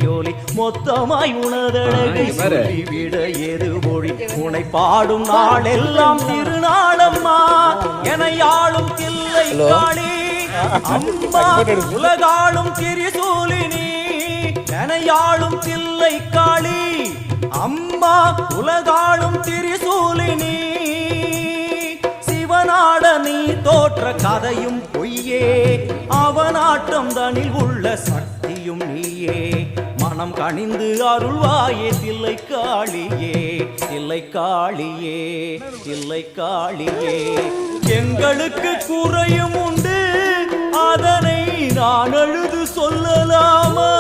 ஒலி மொத்தமாய் உனதழகை சொல்லிவிட எது மொழி உனை பாடும் நாளெல்லாம் திருநாளம்மா என யாழும் தில்லை காளி அம்மா உலகாளும் திரிசூலினி என யாழும் தில்லை காளி அம்மா உலகாளும் திரிசூலினி சிவனாட நீ தோற்ற கதையும் பொய்யே அவனாட்டம் தனில் உள்ள சக்தியும் நீயே மனம் கனிந்து அருள்வாயே தில்லை காளியே தில்லை காளியே தில்லை காளியே எங்களுக்கு குறையும் உண்டு அதனை நான் அழுது சொல்லலாமா